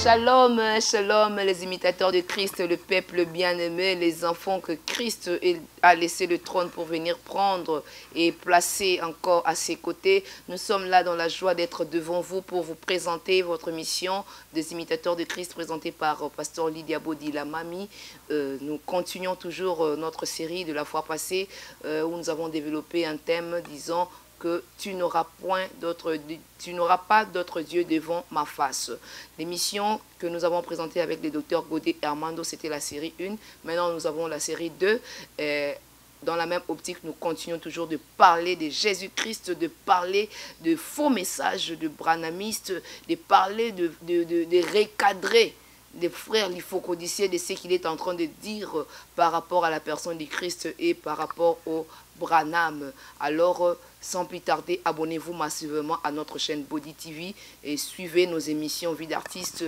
Shalom, shalom, les imitateurs de Christ, le peuple bien-aimé, les enfants que Christ a laissé le trône pour venir prendre et placer encore à ses côtés. Nous sommes là dans la joie d'être devant vous pour vous présenter votre mission des imitateurs de Christ présentée par Pasteur Lydia Bodi, la mamie. Nous continuons toujours notre série de la fois passée où nous avons développé un thème disant que tu n'auras pas d'autre Dieu devant ma face. L'émission que nous avons présentée avec le docteur Godet et Armando, c'était la série 1. Maintenant, nous avons la série 2. Dans la même optique, nous continuons toujours de parler de Jésus-Christ, de parler de faux messages de branhamistes, de parler de recadrer des frères l'hypocodicier de ce qu'il est en train de dire par rapport à la personne du Christ et par rapport au Branham. Alors, sans plus tarder, abonnez-vous massivement à notre chaîne Bodi TV et suivez nos émissions Vie d'artistes,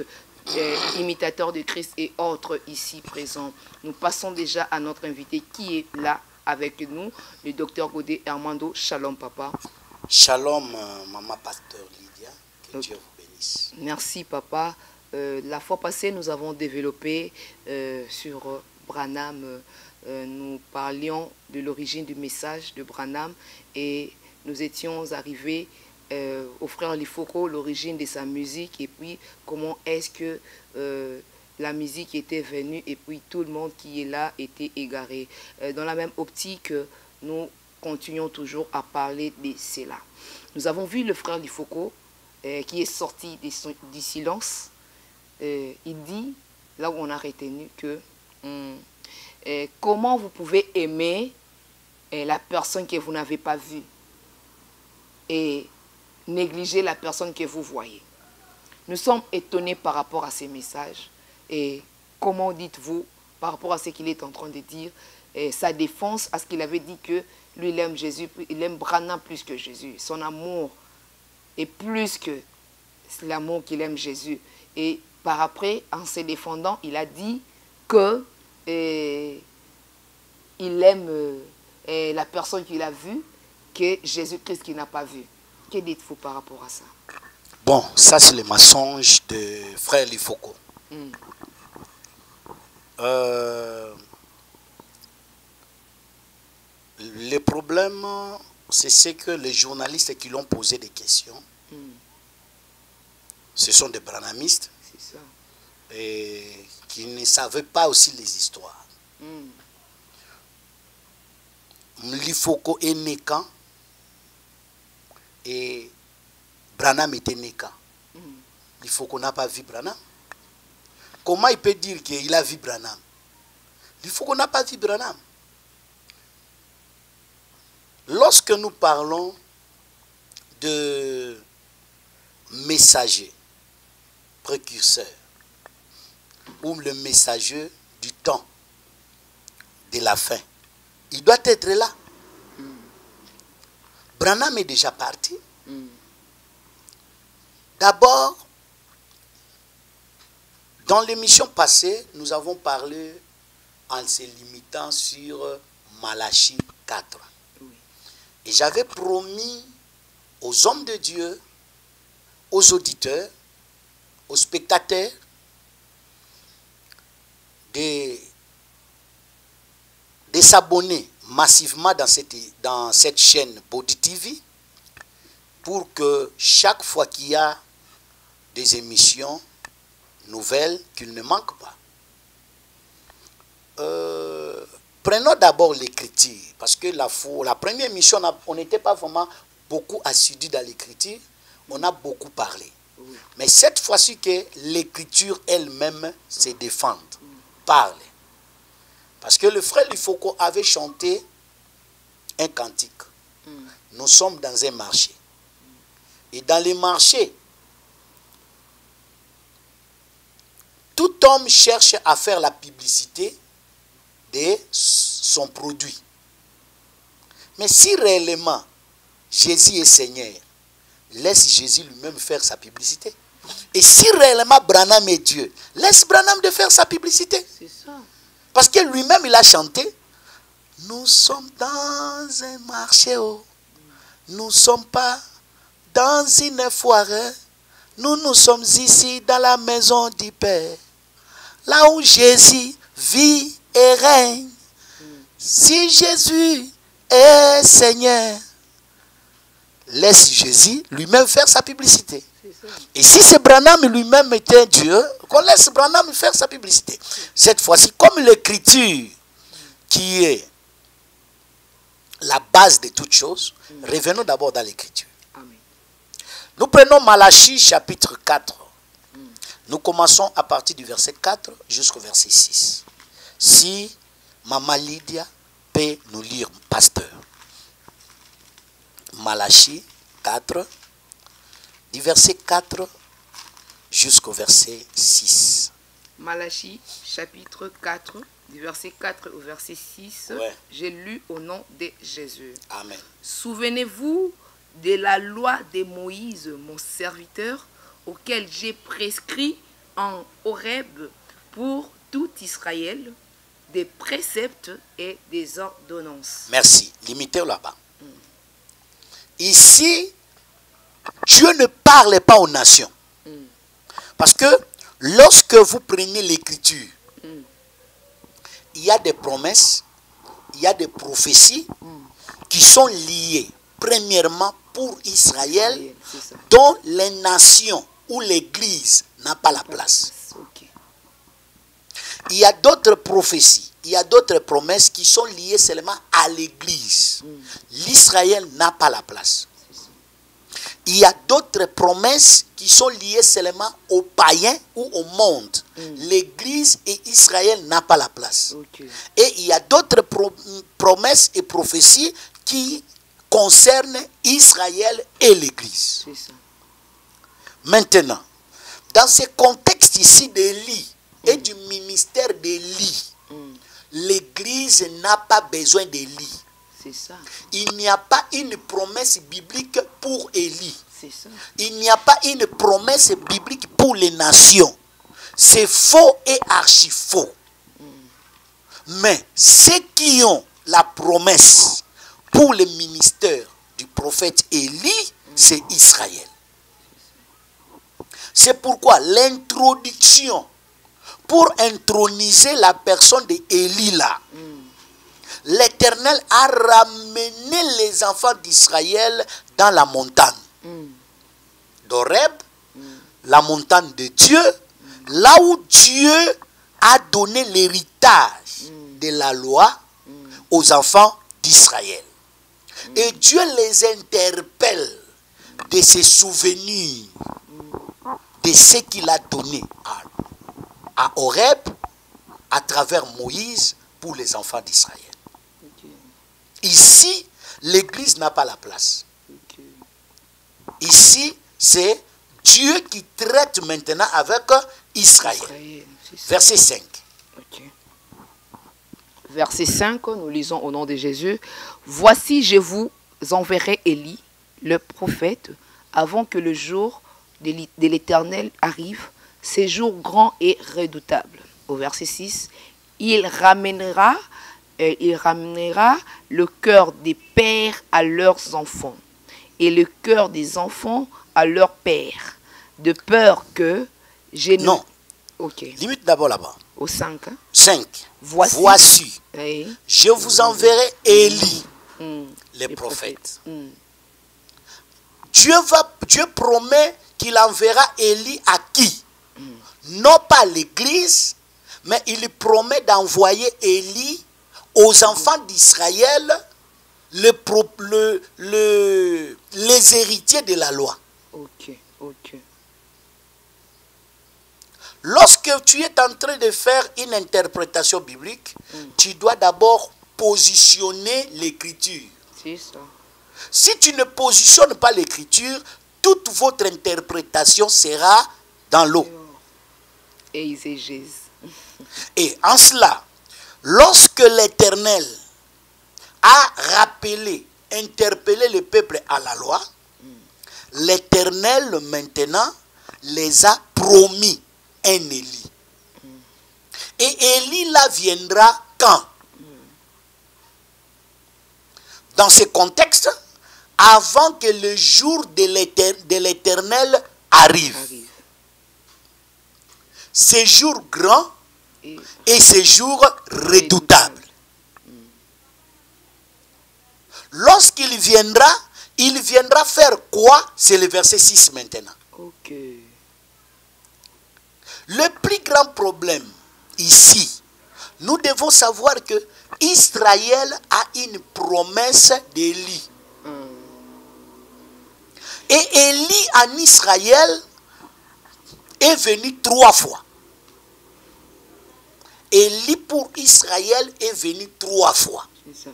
imitateurs de Christ et autres ici présents. Nous passons déjà à notre invité qui est là avec nous, le docteur Godet Armando. Shalom, papa. Shalom, maman pasteur Lydia. Que Dieu vous bénisse. Merci, papa. La fois passée, nous avons développé sur Branham, nous parlions de l'origine du message de Branham et nous étions arrivés au frère Lifoko, l'origine de sa musique et puis comment est-ce que la musique était venue et puis tout le monde qui est là était égaré. Dans la même optique, nous continuons toujours à parler de cela. Nous avons vu le frère Lifoko qui est sorti du silence. Il dit, là où on a retenu que comment vous pouvez aimer la personne que vous n'avez pas vue et négliger la personne que vous voyez. Nous sommes étonnés par rapport à ces messages et comment dites-vous par rapport à ce qu'il est en train de dire, sa défense à ce qu'il avait dit que lui il aime Jésus, il aime Branham plus que Jésus, son amour est plus que l'amour qu'il aime Jésus. Et par après, en se défendant, il a dit que il aime la personne qu'il a vue que Jésus-Christ qu'il n'a pas vu. Que dites-vous par rapport à ça? Bon, ça c'est le mensonge de frère Lifoko. Le problème, c'est que les journalistes qui l'ont posé des questions, ce sont des branhamistes. C'est ça. Et qui ne savaient pas aussi les histoires. Lifoko est né quand et Branham était né quand. Lifoko n'a pas vu Branham. Comment il peut dire qu'il a vu Branham? Lifoko n'a pas vu Branham. Lorsque nous parlons de messager, précurseur, ou le messager du temps, de la fin, il doit être là. Branham est déjà parti. D'abord, dans l'émission passée, nous avons parlé en se limitant sur Malachie 4. Et j'avais promis aux hommes de Dieu, aux auditeurs, aux spectateurs, de s'abonner massivement dans cette chaîne Bodi TV pour que chaque fois qu'il y a des émissions nouvelles, qu'il ne manque pas. Prenons d'abord l'écriture, parce que la première émission, on n'était pas vraiment beaucoup assidus dans l'écriture, on a beaucoup parlé. Mais cette fois-ci que l'écriture elle-même se défend, parle. Parce que le frère Lifoko avait chanté un cantique. Nous sommes dans un marché. Et dans les marchés, tout homme cherche à faire la publicité de son produit. Mais si réellement Jésus est Seigneur, laisse Jésus lui-même faire sa publicité. Et si réellement Branham est Dieu, laisse Branham de faire sa publicité. C'est ça. Parce que lui-même il a chanté. Nous sommes dans un marché. Nous ne sommes pas dans une foire. nous sommes ici dans la maison du Père, là où Jésus vit et règne. Si Jésus est Seigneur, laisse Jésus lui-même faire sa publicité. Et si c'est Branham lui-même était Dieu, qu'on laisse Branham faire sa publicité. Cette fois-ci, comme l'écriture qui est la base de toutes choses, revenons d'abord dans l'écriture. Nous prenons Malachie chapitre 4. Nous commençons à partir du verset 4 jusqu'au verset 6. Si Maman Lydia peut nous lire, pasteur. Malachie 4, du verset 4 jusqu'au verset 6. Malachie chapitre 4, du verset 4 au verset 6. Ouais. J'ai lu au nom de Jésus. Amen. Souvenez-vous de la loi de Moïse, mon serviteur, auquel j'ai prescrit en Horeb pour tout Israël des préceptes et des ordonnances. Merci. Limitez là-bas. Ici, Dieu ne parle pas aux nations. Parce que lorsque vous prenez l'écriture, il y a des promesses, il y a des prophéties qui sont liées, premièrement, pour Israël, dont les nations ou l'Église n'a pas la place. Il y a d'autres prophéties, il y a d'autres promesses qui sont liées seulement à l'Église. L'Israël n'a pas la place. Il y a d'autres promesses qui sont liées seulement aux païens ou au monde. L'Église et Israël n'a pas la place. Et il y a d'autres promesses et prophéties qui concerne Israël et l'Église. Maintenant, dans ce contexte ici d'Élie et du ministère d'Élie, l'Église n'a pas besoin d'Élie. Il n'y a pas une promesse biblique pour Élie. Il n'y a pas une promesse biblique pour les nations. C'est faux et archi faux. Mais ceux qui ont la promesse pour le ministère du prophète Élie, c'est Israël. C'est pourquoi l'introduction pour introniser la personne d'Élie là, l'Éternel a ramené les enfants d'Israël dans la montagne d'Horeb, la montagne de Dieu, là où Dieu a donné l'héritage de la loi aux enfants d'Israël. Et Dieu les interpelle de se souvenir de ce qu'il a donné à Horeb à travers Moïse pour les enfants d'Israël. Ici, l'Église n'a pas la place. Ici, c'est Dieu qui traite maintenant avec Israël. Verset 5. Verset 5, nous lisons au nom de Jésus. Voici, je vous enverrai Élie, le prophète, avant que le jour de l'Éternel arrive, ce jour grand et redoutable. Au verset 6, il ramènera le cœur des pères à leurs enfants et le cœur des enfants à leurs pères, de peur que je ne... Non. Ok. Limite d'abord là-bas. Au 5. Hein? 5. Voici. Oui. Je vous enverrai Élie, le prophète. Dieu promet qu'il enverra Élie à qui? Non pas l'Église, mais il promet d'envoyer Élie aux enfants d'Israël, les héritiers de la loi. Ok. Lorsque tu es en train de faire une interprétation biblique, tu dois d'abord positionner l'écriture. C'est ça. Si tu ne positionnes pas l'écriture, toute votre interprétation sera dans l'eau. Et exégèse. Et en cela, lorsque l'Éternel a interpellé le peuple à la loi, l'Éternel maintenant les a promis un Élie. Et Élie là viendra quand? Dans ce contexte, avant que le jour de l'Éternel arrive. Séjour grand et séjour redoutable. Lorsqu'il viendra faire quoi? C'est le verset 6 maintenant. Okay. Le plus grand problème ici, nous devons savoir que Israël a une promesse d'Élie. Et Élie en Israël est venu 3 fois. Élie pour Israël est venu 3 fois. C'est ça.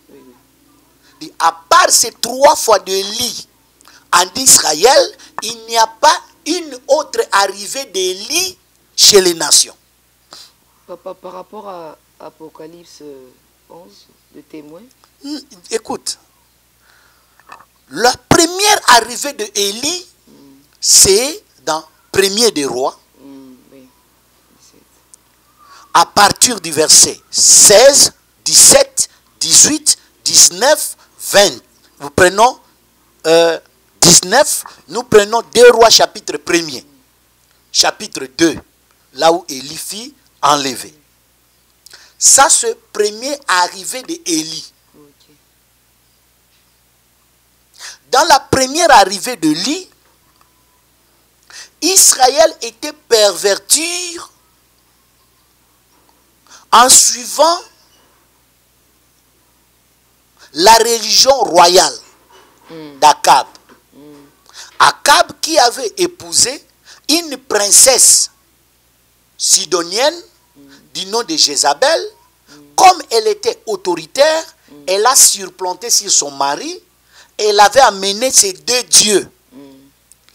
Oui, oui. Et à part ces 3 fois d'Élie en Israël, il n'y a pas une autre arrivée d'Élie chez les nations. Papa, par rapport à Apocalypse 11, le témoin. Écoute, la première arrivée de Élie, c'est dans 1er des Rois, Oui. à partir du verset 16, 17, 18, 19, 20. Nous prenons 19, nous prenons 2 Rois chapitre 1er, chapitre 2, là où Élie fut enlevé. Ça, c'est premier arrivée d'Élie. Okay. Dans la première arrivée de Élie, Israël était perverti en suivant la religion royale d'Akab. Akab qui avait épousé une princesse sidonienne du nom de Jézabel. Comme elle était autoritaire, elle a surplanté sur son mari. Elle avait amené ces 2 dieux.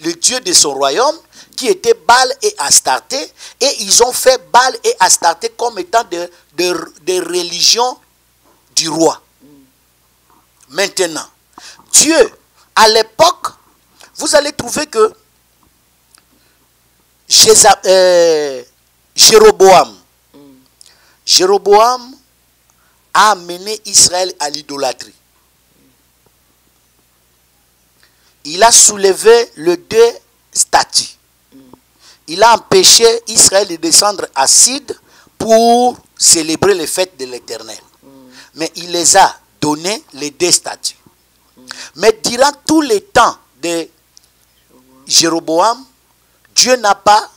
Le dieu de son royaume, qui était Baal et Astarté. Et ils ont fait Baal et Astarté comme étant des religions du roi. Maintenant, Dieu, à l'époque, vous allez trouver que Jéroboam a amené Israël à l'idolâtrie. Il a soulevé les 2 statues. Il a empêché Israël de descendre à Sid pour célébrer les fêtes de l'Éternel. Mais il les a donné les 2 statues. Mais durant tout le temps de Jéroboam, Dieu n'a pas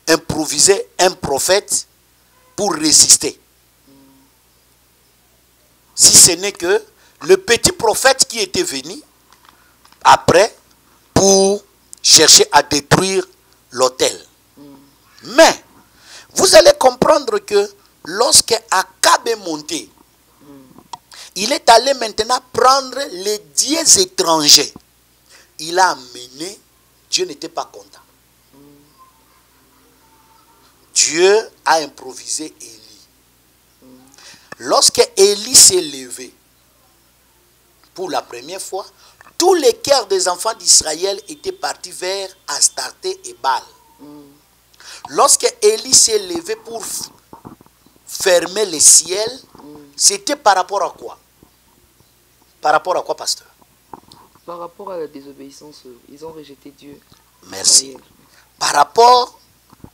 improvisé un prophète pour résister. Si ce n'est que le petit prophète qui était venu après pour chercher à détruire l'autel. Mais vous allez comprendre que lorsque Akab est monté, il est allé maintenant prendre les dieux étrangers. Il a amené, Dieu n'était pas content. Dieu a improvisé Élie. Lorsque Élie s'est levé pour la première fois, tous les cœurs des enfants d'Israël étaient partis vers Astarté et Baal. Lorsque Élie s'est levé pour fermer le ciel, c'était par rapport à quoi? Par rapport à quoi, pasteur? Par rapport à la désobéissance, ils ont rejeté Dieu. Merci. Par rapport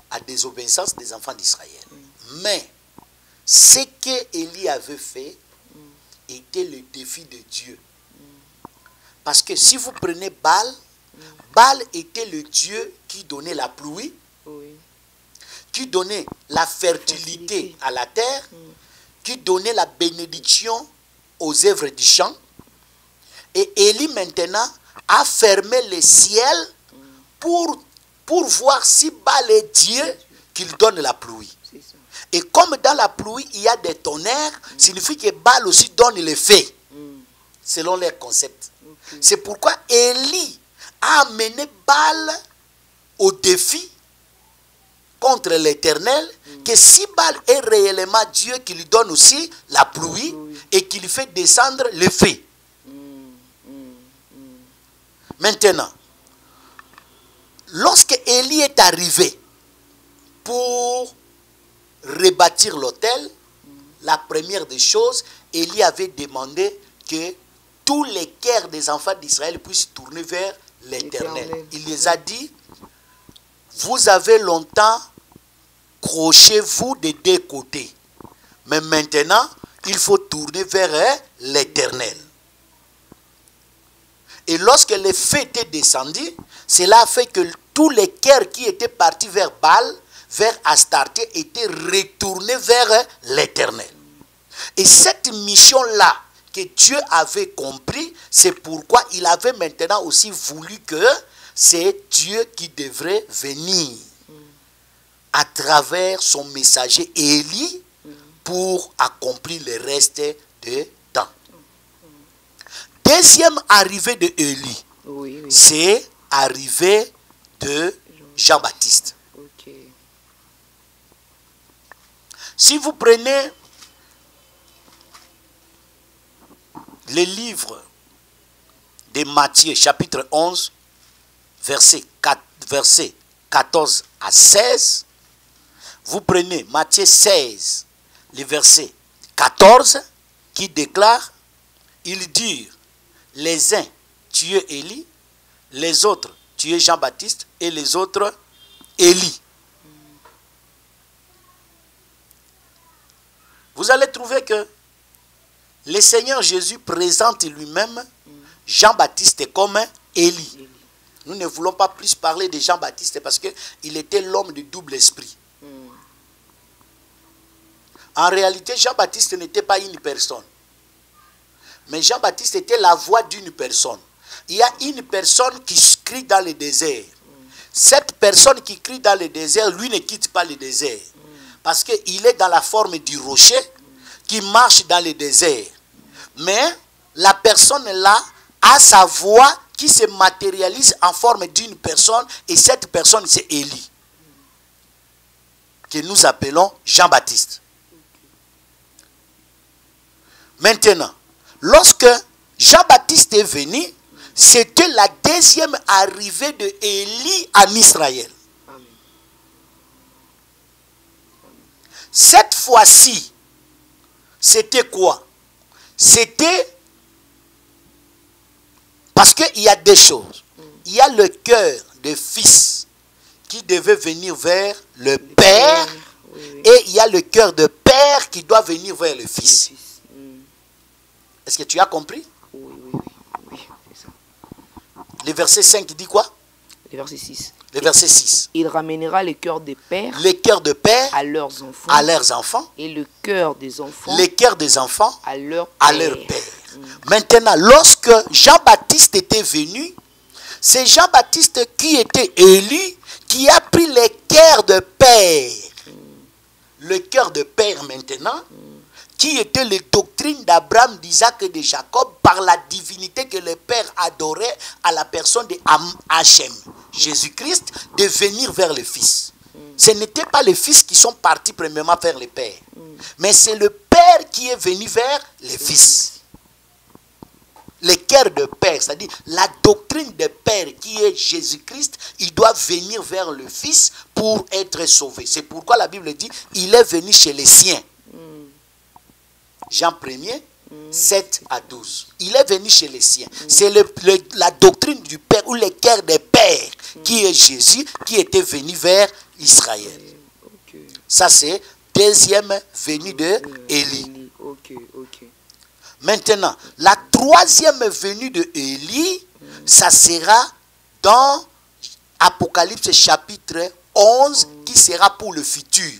à la désobéissance des enfants d'Israël. Mais ce que Élie avait fait était le défi de Dieu. Parce que si vous prenez Baal, Baal était le dieu qui donnait la pluie, qui donnait la fertilité à la terre, qui donnait la bénédiction aux œuvres du champ. Et Élie maintenant a fermé le ciel pour voir si Baal est Dieu, qu'il donne la pluie. Et comme dans la pluie il y a des tonnerres, signifie que Baal aussi donne le feu, selon leur concept. C'est pourquoi Élie a amené Baal au défi contre l'Éternel, que si Baal est réellement Dieu, qu'il lui donne aussi la pluie et qu'il fait descendre le feu. Maintenant, lorsque Élie est arrivé pour rebâtir l'autel, la première des choses, Élie avait demandé que tous les cœurs des enfants d'Israël puissent tourner vers l'Éternel. Il les a dit, vous avez longtemps croché vous des deux côtés. Mais maintenant, il faut tourner vers l'Éternel. Et lorsque les feux étaient descendus, cela a fait que tous les cœurs qui étaient partis vers Baal, vers Astarté, étaient retournés vers l'Éternel. Et cette mission-là que Dieu avait compris, c'est pourquoi il avait maintenant aussi voulu que c'est Dieu qui devrait venir à travers son messager Élie pour accomplir le reste de temps. Deuxième arrivée de Élie, c'est arrivée de Jean-Baptiste. Okay. Si vous prenez le livre de Matthieu, chapitre 11, verset 14 à 16, vous prenez Matthieu 16, le verset 14, qui déclare, il dit, les uns tuent Élie, les autres tuent Jean-Baptiste et les autres Élie. Vous allez trouver que le Seigneur Jésus présente lui-même Jean-Baptiste comme Élie. Nous ne voulons pas plus parler de Jean-Baptiste parce qu'il était l'homme de double esprit. En réalité, Jean-Baptiste n'était pas une personne. Mais Jean-Baptiste était la voix d'une personne. Il y a une personne qui crie dans le désert. Cette personne qui crie dans le désert, lui ne quitte pas le désert. Parce qu'il est dans la forme du rocher qui marche dans le désert. Mais la personne là a sa voix qui se matérialise en forme d'une personne. Et cette personne, c'est Élie. Que nous appelons Jean-Baptiste. Maintenant, lorsque Jean-Baptiste est venu, c'était la deuxième arrivée de Élie en Israël. Amen. Cette fois-ci, c'était quoi? C'était parce qu'il y a deux choses. Il y a le cœur de fils qui devait venir vers le Père, et il y a le cœur de Père qui doit venir vers le Fils. Est-ce que tu as compris? Oui, c'est ça. Le verset 5 dit quoi? Le verset 6. Le verset 6. Il ramènera le cœur des pères Les cœurs de père à leurs enfants, à leurs enfants, et le cœur des enfants les cœurs des enfants à leur à père. leur père. Maintenant, lorsque Jean-Baptiste était venu, c'est Jean-Baptiste qui était élu, qui a pris les cœurs de père. Le cœur de père maintenant, qui était les doctrines d'Abraham, d'Isaac et de Jacob par la divinité que le Père adorait à la personne de Hachem, Jésus-Christ, de venir vers le Fils. Ce n'était pas les Fils qui sont partis premièrement vers le Père, mais c'est le Père qui est venu vers le Fils. Le cœur de Père, c'est-à-dire la doctrine de Père qui est Jésus-Christ, il doit venir vers le Fils pour être sauvé. C'est pourquoi la Bible dit, il est venu chez les siens. Jean 1er, 7 à 12. Il est venu chez les siens. C'est la doctrine du Père ou le cœur des pères qui est Jésus qui était venu vers Israël. Ça c'est deuxième venue de Élie. Maintenant, la troisième venue de Élie, ça sera dans Apocalypse chapitre 11 qui sera pour le futur.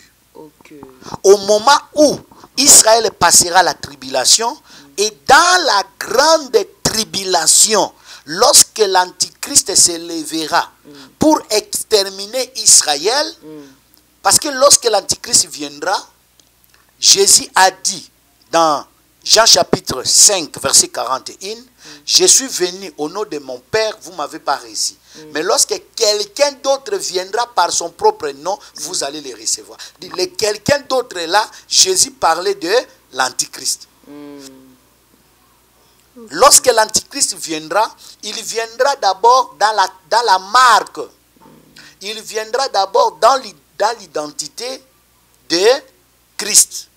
Au moment où Israël passera la tribulation, et dans la grande tribulation, lorsque l'Antichrist se lèvera pour exterminer Israël, parce que lorsque l'Antichrist viendra, Jésus a dit dans Jean chapitre 5, verset 41, je suis venu au nom de mon Père, vous ne m'avez pas réussi. Mais lorsque quelqu'un d'autre viendra par son propre nom, vous allez le recevoir. Le quelqu'un d'autre là, Jésus parlait de l'Antichrist. Lorsque l'Antichrist viendra, il viendra d'abord dans la marque. Il viendra d'abord dans l'identité de Christ.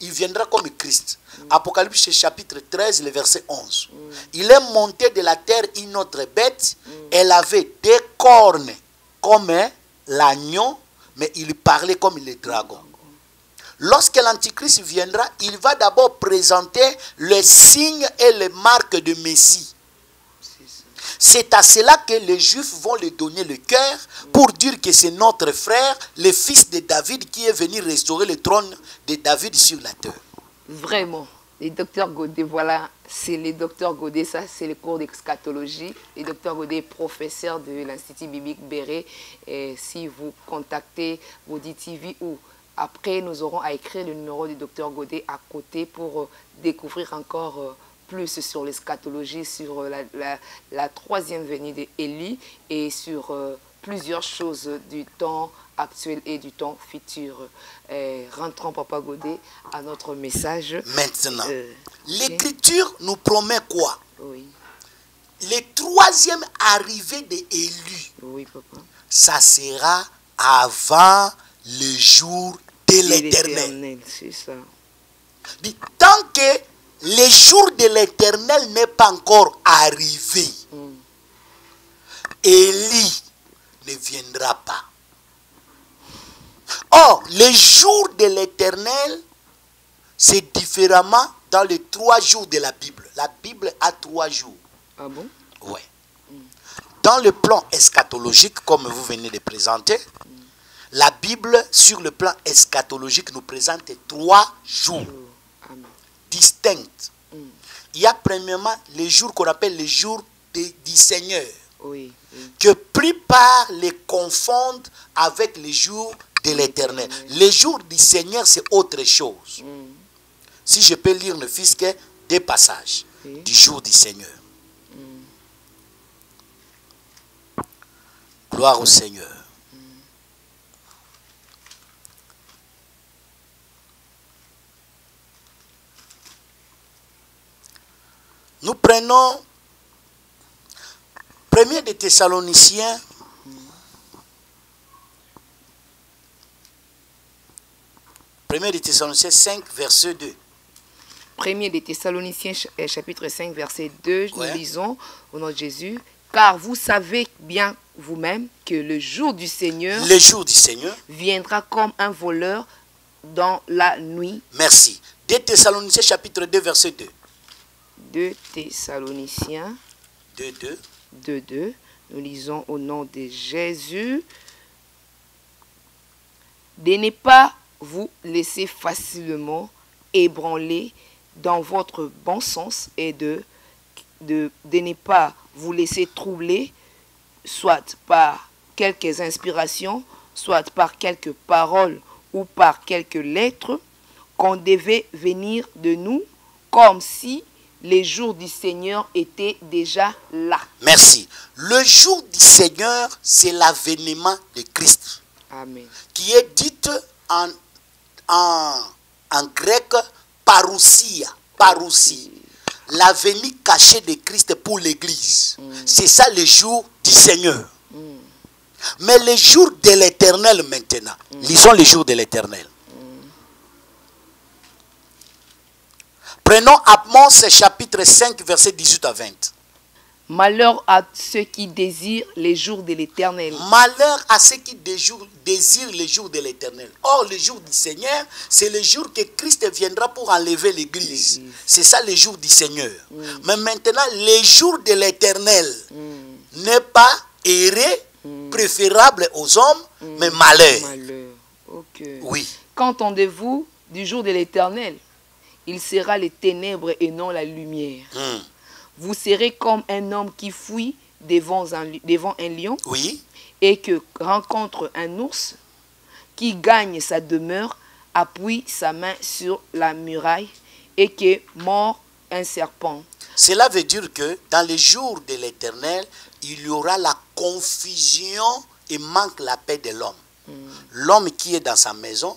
Il viendra comme Christ. Apocalypse chapitre 13, le verset 11. Il est monté de la terre une autre bête. Elle avait des cornes comme l'agneau, mais il parlait comme le dragon. Lorsque l'Antichrist viendra, il va d'abord présenter les signes et les marques de Messie. C'est à cela que les Juifs vont lui donner le cœur pour dire que c'est notre frère, le fils de David, qui est venu restaurer le trône de David sur la terre. Vraiment. Les docteurs Godet, voilà, c'est les docteurs Godet, ça c'est le cours d'eschatologie. Le docteur Godet est professeur de l'Institut biblique Béret. Et si vous contactez Godet TV ou après, nous aurons à écrire le numéro du docteur Godet à côté pour découvrir encore plus sur l'eschatologie, sur la troisième venue d'Élie et sur plusieurs choses du temps actuel et du temps futur. Rentrons, Papa Godet, à notre message. Maintenant, l'Écriture nous promet quoi? Oui. Le troisième arrivée d'Élie, Oui, Papa. Ça sera avant le jour de l'Éternel. C'est ça. Tant que le jour de l'Éternel n'est pas encore arrivé, Élie ne viendra pas. Or, le jour de l'Éternel, c'est différemment dans les 3 jours de la Bible. La Bible a 3 jours. Ah bon? Oui. Dans le plan eschatologique, comme vous venez de présenter, la Bible, sur le plan eschatologique, nous présente 3 jours distincts. Il y a premièrement les jours qu'on appelle les jours du Seigneur, que plupart les confondent avec les jours de l'Éternel. Les jours du Seigneur, c'est autre chose. Si je peux lire ne fût-ce que des passages du jour du Seigneur. Gloire au Seigneur. Nous prenons 1er des Thessaloniciens, des Thessaloniciens 5, verset 2. 1er des Thessaloniciens, chapitre 5, verset 2, nous lisons au nom de Jésus. Car vous savez bien vous-même que le jour du Seigneur, viendra comme un voleur dans la nuit. Merci. 2 Thessaloniciens, chapitre 2, verset 2. 2 Thessaloniciens 2.2. Nous lisons au nom de Jésus. De ne pas vous laisser facilement ébranler dans votre bon sens et de ne pas vous laisser troubler, soit par quelques inspirations, soit par quelques paroles ou par quelques lettres, qu'on devait venir de nous comme si les jours du Seigneur étaient déjà là. Merci. Le jour du Seigneur, c'est l'avènement de Christ. Amen. Qui est dit en grec parousia. Parousie. La venue cachée de Christ pour l'Église. C'est ça le jour du Seigneur. Mais le jour de l'Éternel maintenant. Lisons le jour de l'Éternel. Prenons Amos chapitre 5, verset 18 à 20. Malheur à ceux qui désirent les jours de l'Éternel. Malheur à ceux qui désirent les jours de l'Éternel. Or, le jour du Seigneur, c'est le jour que Christ viendra pour enlever l'Église. C'est ça le jour du Seigneur. Mais maintenant, le jour de l'Éternel n'est pas erré, préférable aux hommes, mais malheur. Okay. Oui. Qu'entendez-vous du jour de l'Éternel? Il sera les ténèbres et non la lumière. Vous serez comme un homme qui fuit devant un lion, et que rencontre un ours, qui gagne sa demeure, appuie sa main sur la muraille, et que mord un serpent. Cela veut dire que dans les jours de l'Éternel, il y aura la confusion et manque la paix de l'homme. L'homme qui est dans sa maison,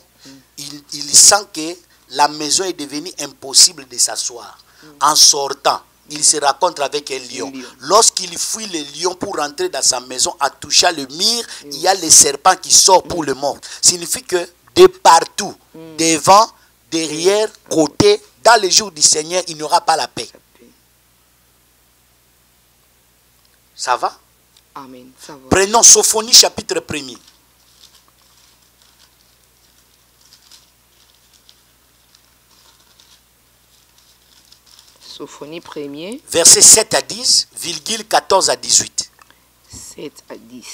il sent que la maison est devenue impossible de s'asseoir. En sortant, il se rencontre avec un lion. Lorsqu'il fuit le lion pour rentrer dans sa maison, à toucher le mur, il y a le serpent qui sort pour le mordre. Signifie que de partout, devant, derrière, côté, dans les jours du Seigneur, il n'y aura pas la paix. Ça va? Amen. Ça va. Prenons Sophonie chapitre 1er. Sophonie 1er, versets 7 à 10, virgule 14 à 18. 7 à 10.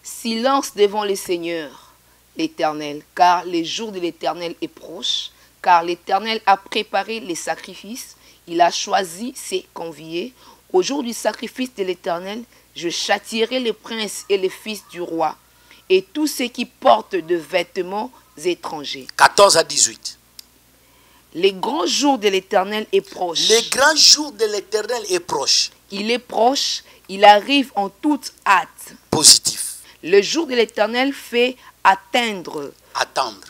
Silence devant le Seigneur, l'Éternel, car les jours de l'Éternel est proche, car l'Éternel a préparé les sacrifices, il a choisi ses conviés. Au jour du sacrifice de l'Éternel, je châtierai les princes et les fils du roi, et tous ceux qui portent de vêtements étrangers. 14 à 18. Les grands jours de l'Éternel est proche. Le grand jour de l'Éternel est proche. Il est proche, il arrive en toute hâte. Positif. Le jour de l'Éternel fait Attendre.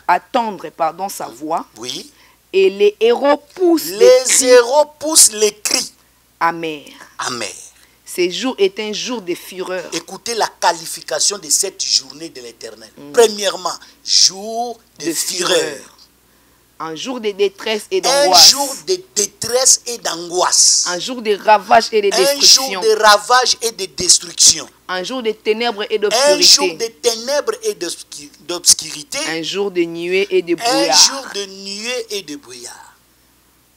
attendre sa voix. Oui. Et les héros poussent Les héros poussent les cris amers. amers. Ce jour est un jour de fureur. Écoutez la qualification de cette journée de l'Éternel. Premièrement, jour de fureur. Un jour de détresse et Un d'angoisse. jour de détresse et d'angoisse. Un jour de ravage et de Un jour destruction. de ravage et de destruction. Un jour de ténèbres et Un jour d'obscurité. de ténèbres et d'obscurité. Un jour de nuée et de Un brouillard. jour de nuée et de brouillard.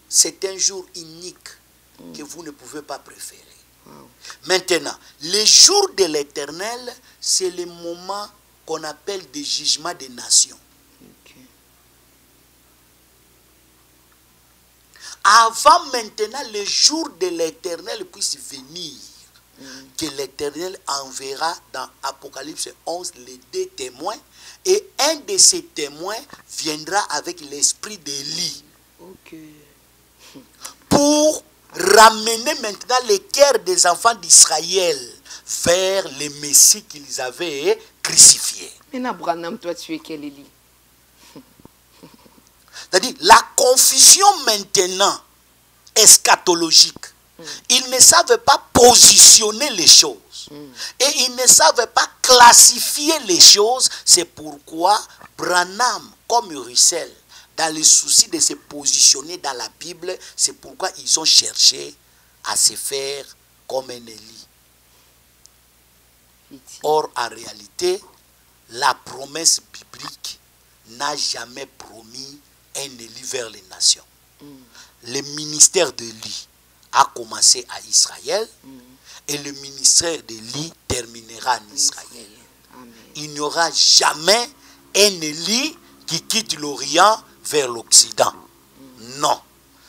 C'est un jour unique que vous ne pouvez pas préférer. Maintenant, le jour de l'Éternel, c'est le moment qu'on appelle des jugements des nations. Ok. Avant maintenant, le jour de l'Éternel puisse venir, que l'Éternel enverra dans Apocalypse 11 les 2 témoins, et un de ces témoins viendra avec l'esprit d'Élie Ok. pour ramener maintenant les cœurs des enfants d'Israël vers le Messie qu'ils avaient crucifié. Maintenant, Branham, toi, tu es quel Élie? C'est-à-dire, la confusion maintenant eschatologique, ils ne savent pas positionner les choses. Et ils ne savent pas classifier les choses. C'est pourquoi Branham, comme Russell, dans le souci de se positionner dans la Bible, c'est pourquoi ils ont cherché à se faire comme un Élie. Or, en réalité, la promesse biblique n'a jamais promis un Élie vers les nations. Le ministère d'Élie a commencé à Israël et le ministère d'Élie terminera en Israël. Amen. Il n'y aura jamais un Élie qui quitte l'Orient vers l'Occident. Non.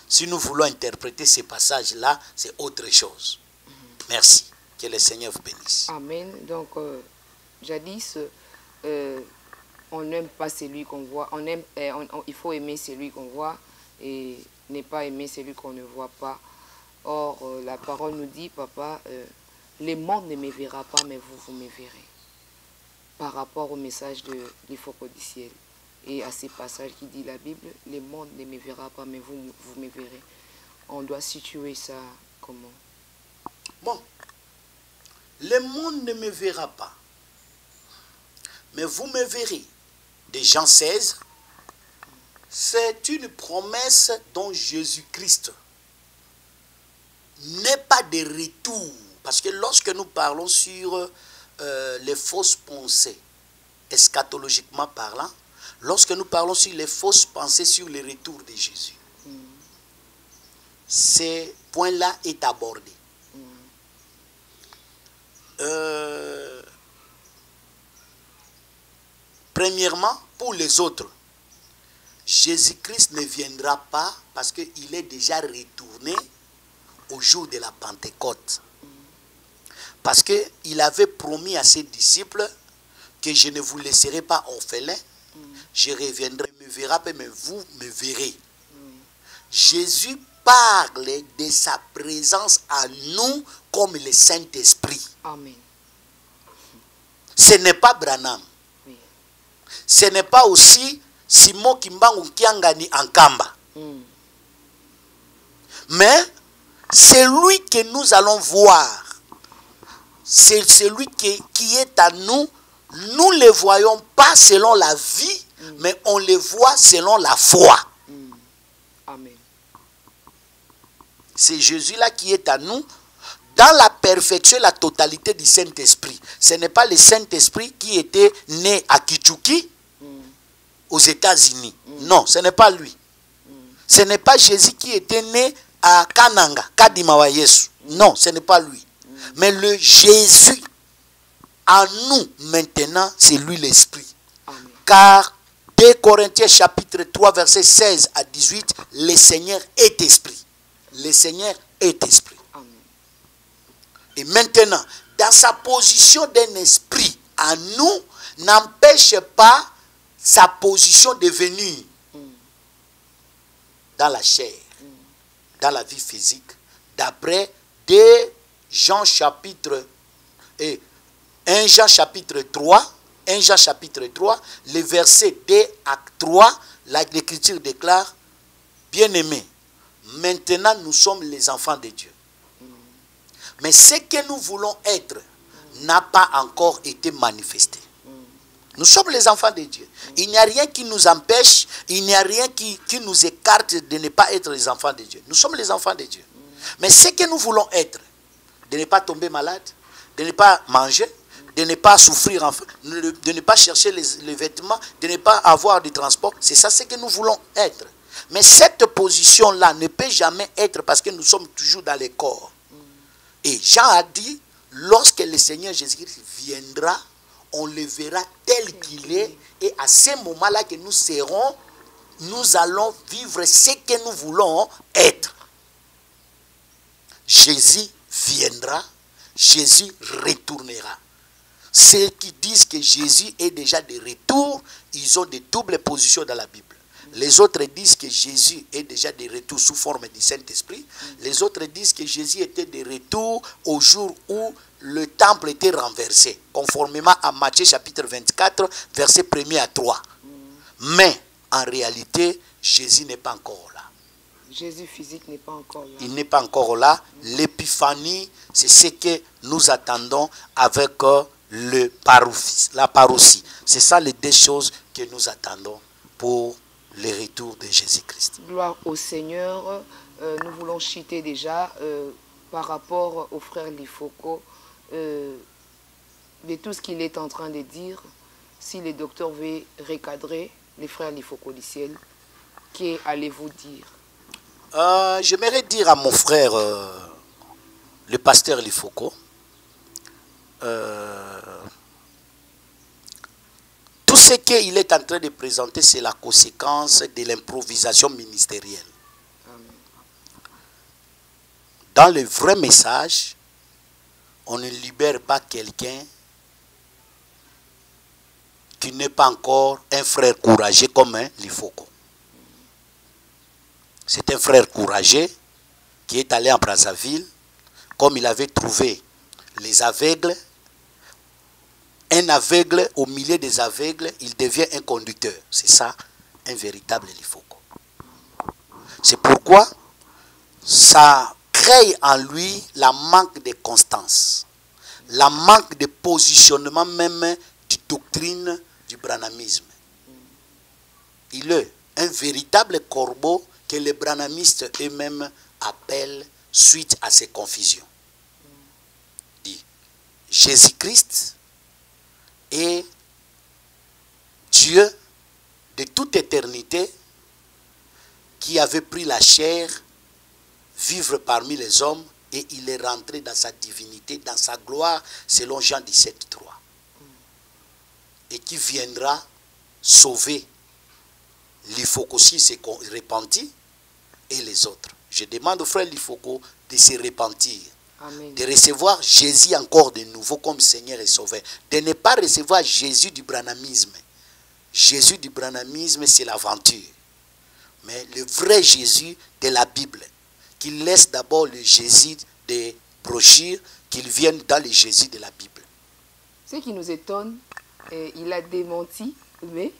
Si nous voulons interpréter ces passages-là, c'est autre chose. Merci. Que le Seigneur vous bénisse. Amen. Donc, jadis, on n'aime pas celui qu'on voit. Il faut aimer celui qu'on voit et ne pas aimer celui qu'on ne voit pas. Or, la parole nous dit, papa, le monde ne me verra pas, mais vous, vous me verrez. Par rapport au message de l'Ifoko du ciel. Et à ces passages qui dit la Bible, le monde ne me verra pas, mais vous, vous me verrez. On doit situer ça comment? Bon. Le monde ne me verra pas, mais vous me verrez. De Jean 16, c'est une promesse dont Jésus-Christ n'est pas de retour. Parce que lorsque nous parlons sur les fausses pensées, eschatologiquement parlant, lorsque nous parlons sur les fausses pensées sur le retour de Jésus, ce point-là est abordé. Premièrement, pour les autres, Jésus-Christ ne viendra pas parce qu'il est déjà retourné au jour de la Pentecôte. Parce qu'il avait promis à ses disciples que je ne vous laisserai pas orphelins, je reviendrai, me verra pas, mais vous me verrez. Jésus parle de sa présence à nous comme le Saint-Esprit. Amen. Ce n'est pas Branham. Oui. Ce n'est pas aussi Simon Kimbangu Kiangani Ankamba. Mais c'est lui que nous allons voir. C'est celui qui est à nous. Nous ne le voyons pas selon la vie, mais on le voit selon la foi. Amen. C'est Jésus-là qui est à nous dans la perfection et la totalité du Saint-Esprit. Ce n'est pas le Saint-Esprit qui était né à Kichuki, aux États-Unis. Non, ce n'est pas lui. Ce n'est pas Jésus qui était né à Kananga, Kadimawa Yesu. Non, ce n'est pas lui. Mais le Jésus en nous maintenant, c'est lui l'Esprit. Car 2 Corinthiens chapitre 3 verset 16 à 18, le Seigneur est Esprit. Le Seigneur est Esprit. Amen. Et maintenant, dans sa position d'un esprit en nous, n'empêche pas sa position de venir dans la chair, dans la vie physique, d'après 2 Jean chapitre 1 Jean chapitre 3, 1 Jean chapitre 3, le verset 2 à 3, l'Écriture déclare, bien-aimés, maintenant nous sommes les enfants de Dieu. Mais ce que nous voulons être n'a pas encore été manifesté. Nous sommes les enfants de Dieu. Il n'y a rien qui nous empêche, il n'y a rien qui nous écarte de ne pas être les enfants de Dieu. Nous sommes les enfants de Dieu. Mais ce que nous voulons être, de ne pas tomber malade, de ne pas manger, de ne pas souffrir, de ne pas chercher les vêtements, de ne pas avoir de transport, c'est ça ce que nous voulons être. Mais cette position-là ne peut jamais être parce que nous sommes toujours dans les corps. Et Jean a dit, lorsque le Seigneur Jésus-Christ viendra, on le verra tel qu'il est, et à ce moment-là que nous allons vivre ce que nous voulons être. Jésus viendra, Jésus retournera. Ceux qui disent que Jésus est déjà de retour, ils ont de doubles positions dans la Bible. Les autres disent que Jésus est déjà de retour sous forme du Saint-Esprit. Les autres disent que Jésus était de retour au jour où le temple était renversé, conformément à Matthieu chapitre 24, verset 1er à 3. Mais en réalité, Jésus n'est pas encore là. Jésus physique n'est pas encore là. Il n'est pas encore là. L'épiphanie, c'est ce que nous attendons avec la parousie. C'est ça les deux choses que nous attendons pour le retour de Jésus-Christ. Gloire au Seigneur. Nous voulons chuter déjà par rapport au frère Lifoko de tout ce qu'il est en train de dire. Si le docteur veut recadrer les frères Lifoko du ciel, qu'allez-vous dire? J'aimerais dire à mon frère, le pasteur Lifoko, tout ce qu'il est en train de présenter, c'est la conséquence de l'improvisation ministérielle. Amen. Dans le vrai message, on ne libère pas quelqu'un qui n'est pas encore un frère courageux comme Lifoko. C'est un frère courageux qui est allé en Brazzaville, comme il avait trouvé les aveugles. Un aveugle, au milieu des aveugles, il devient un conducteur. C'est ça, un véritable Lifoko. C'est pourquoi ça crée en lui la manque de constance, la manque de positionnement même de doctrine du branhamisme. Il est un véritable corbeau que les branhamistes eux-mêmes appellent suite à ces confusions. Dit Jésus-Christ est Dieu de toute éternité qui avait pris la chair, vivre parmi les hommes, et il est rentré dans sa divinité, dans sa gloire, selon Jean 17, 3. Et qui viendra sauver Lifoko s'il s'est repenti et les autres. Je demande au frère Lifoko de se repentir. Amen. De recevoir Jésus encore de nouveau comme Seigneur et Sauveur. De ne pas recevoir Jésus du branhamisme. Jésus du branhamisme, c'est l'aventure. Mais le vrai Jésus de la Bible, qu'il laisse d'abord le Jésus des brochures, qu'il vienne dans le Jésus de la Bible. Ce qui nous étonne, il a démenti, mais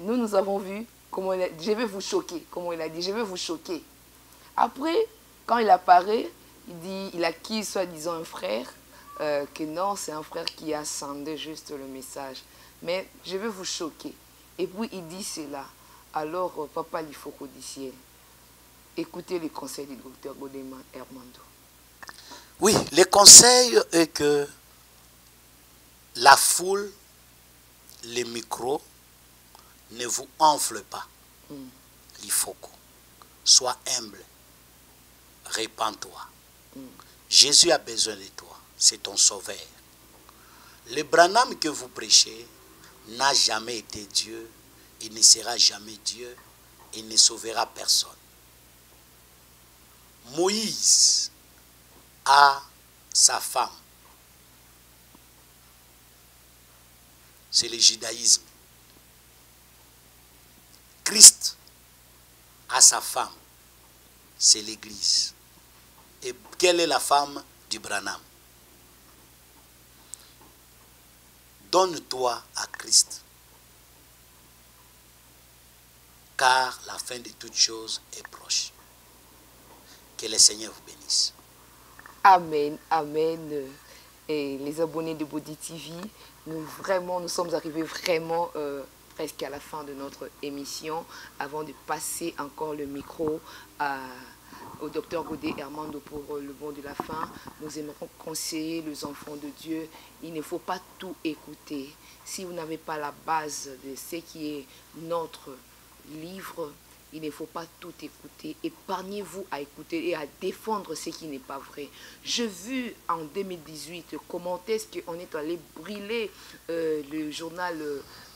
nous avons vu comment il a dit, je vais vous choquer, comment il a dit, je vais vous choquer. Après, quand il apparaît, il dit, il acquis soi-disant un frère, que non, c'est un frère qui a scindé juste le message. Mais je vais vous choquer. Et puis il dit cela. Alors, Papa Lifoko du ciel, écoutez les conseils du docteur Godema Hermando. Oui, le conseil est que la foule, les micros, ne vous enfle pas. Lifoko. Sois humble. répands-toi. Jésus a besoin de toi. C'est ton sauveur. Le Branham que vous prêchez n'a jamais été Dieu. Il ne sera jamais Dieu. Il ne sauvera personne. Moïse a sa femme. C'est le judaïsme. Christ a sa femme. C'est l'église. Et quelle est la femme du Branham? Donne-toi à Christ. Car la fin de toutes choses est proche. Que le Seigneur vous bénisse. Amen, amen. Et les abonnés de Body TV, nous sommes arrivés vraiment presque à la fin de notre émission. Avant de passer encore le micro au docteur Godet Armando pour le mot de la fin, nous aimerons conseiller les enfants de Dieu. Il ne faut pas tout écouter. Si vous n'avez pas la base de ce qui est notre livre, il ne faut pas tout écouter. Épargnez-vous à écouter et à défendre ce qui n'est pas vrai. J'ai vu en 2018 comment est-ce qu'on est allé brûler le journal,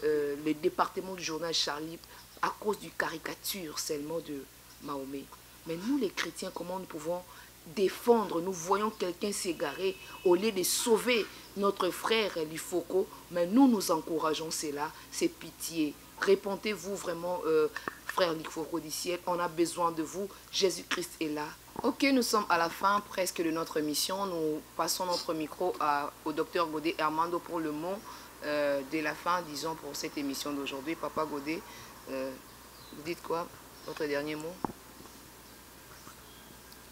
le département du journal Charlie à cause du caricature seulement de Mahomet. Mais nous les chrétiens, comment nous pouvons défendre? Nous voyons quelqu'un s'égarer au lieu de sauver notre frère Lifoko, mais nous encourageons cela. C'est pitié. Répondez-vous vraiment, frère Lifoko du ciel, on a besoin de vous. Jésus-Christ est là. Ok, nous sommes à la fin presque de notre émission. Nous passons notre micro au docteur Godet Armando pour le mot de la fin, disons, pour cette émission d'aujourd'hui. Papa Godet, vous dites quoi? Votre dernier mot?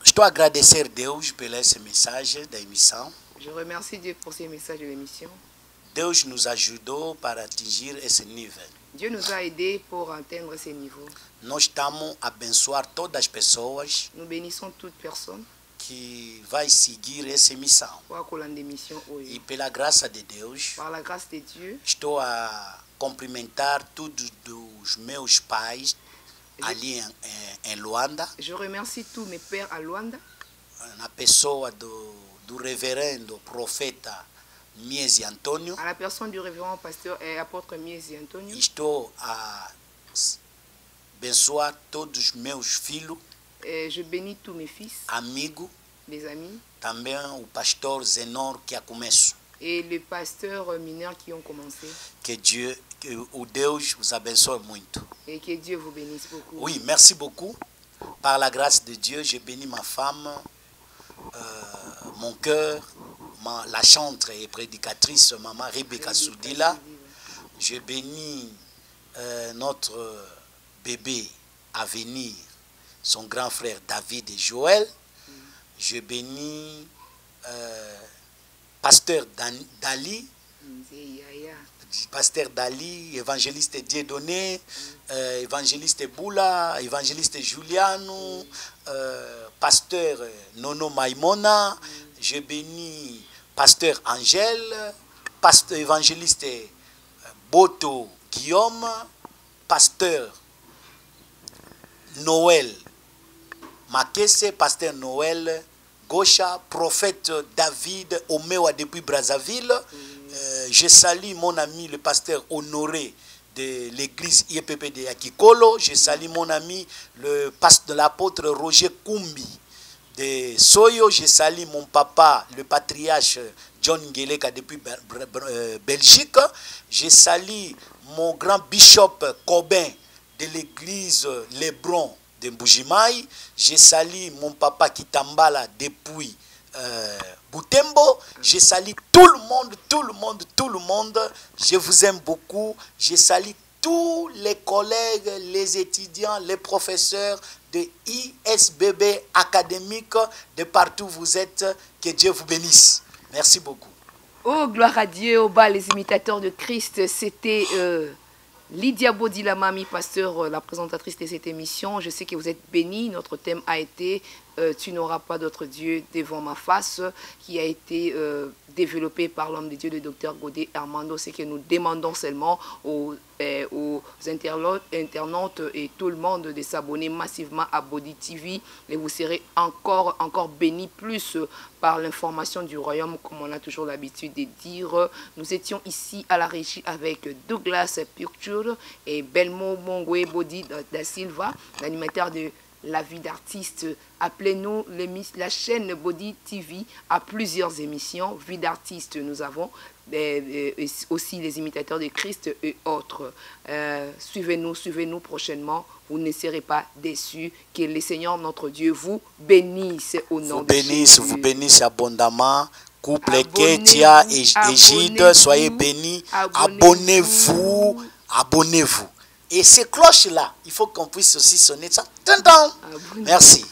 Je dois agradecer Deus pelo esse message da emissão. Je remercie Dieu pour ces messages de l'émission. Deus nos ajudou para atingir esse nível. Dieu nous a aidés pour atteindre ces niveaux. Nós estamos a abençoar todas as pessoas Nous bénissons toute personne que vai seguir essa missão. E pela graça de Deus, par la grâce de Dieu, estou a cumprimentar todos os meus pais ali em Luanda. Je remercie tous mes pères à Luanda. Na pessoa do reverendo profeta Miesi Antônio. À la personne du révérend pasteur et apôtre Miesi Antônio. Estou a abençoar todos os meus filhos. Je bénis tous mes fils. Amigos. Mes amis. Também o pastor Zenor que a começo. Et les pasteurs mineurs qui ont commencé. Que Dieu, que o Deus vous abençoe muito. Et que Dieu vous bénisse beaucoup. Oui, merci beaucoup. Par la grâce de Dieu, je bénis ma femme, mon cœur, la chantre et prédicatrice, maman Rebecca Soudila. Je bénis notre bébé à venir, son grand frère David et Joël. Je bénis pasteur Dali, pasteur Dali, évangéliste Dieudonné, évangéliste Boula, évangéliste Juliano, pasteur Nono Maimona. Je bénis pasteur Angèle, pasteur évangéliste Boto Guillaume, pasteur Noël Makese, pasteur Noël Gaucha, prophète David Omewa depuis Brazzaville. Je salue mon ami le pasteur Honoré de l'église IEPP de Yakikolo. Je salue mon ami le pasteur de l'apôtre Roger Koumbi de Soyo. Je salue mon papa le patriarche John Ngeleka depuis Belgique. Je salue mon grand bishop Cobin de l'église Lebron de Mbujimaï. Je salue mon papa Kitambala depuis Butembo. Je salue tout le monde. Je vous aime beaucoup. Je salue tous les collègues, les étudiants, les professeurs de ISBB académique de partout où vous êtes. Que Dieu vous bénisse. Merci beaucoup. Oh, gloire à Dieu, au bas les imitateurs de Christ. C'était Lydia Bodilamami, pasteur, la présentatrice de cette émission. Je sais que vous êtes bénis. Notre thème a été Tu n'auras pas d'autre Dieu devant ma face, qui a été développé par l'homme de Dieu, le docteur Godet Armando. C'est que nous demandons seulement aux internautes et tout le monde de s'abonner massivement à Body TV, et vous serez encore bénis plus par l'information du royaume, comme on a toujours l'habitude de dire. Nous étions ici à la régie avec Douglas Picture et Belmo Mongwe Body da Silva, l'animateur de La Vie d'Artiste. Appelez-nous la chaîne Body TV à plusieurs émissions. Vie d'Artiste, nous avons aussi les imitateurs de Christ et autres. Suivez-nous prochainement. Vous ne serez pas déçus. Que le Seigneur notre Dieu vous bénisse au nom de Jésus. Vous bénisse abondamment. Couple Ketia et Gide, soyez bénis. Abonnez-vous. Abonnez-vous. Et ces cloches-là, il faut qu'on puisse aussi sonner ça. Merci.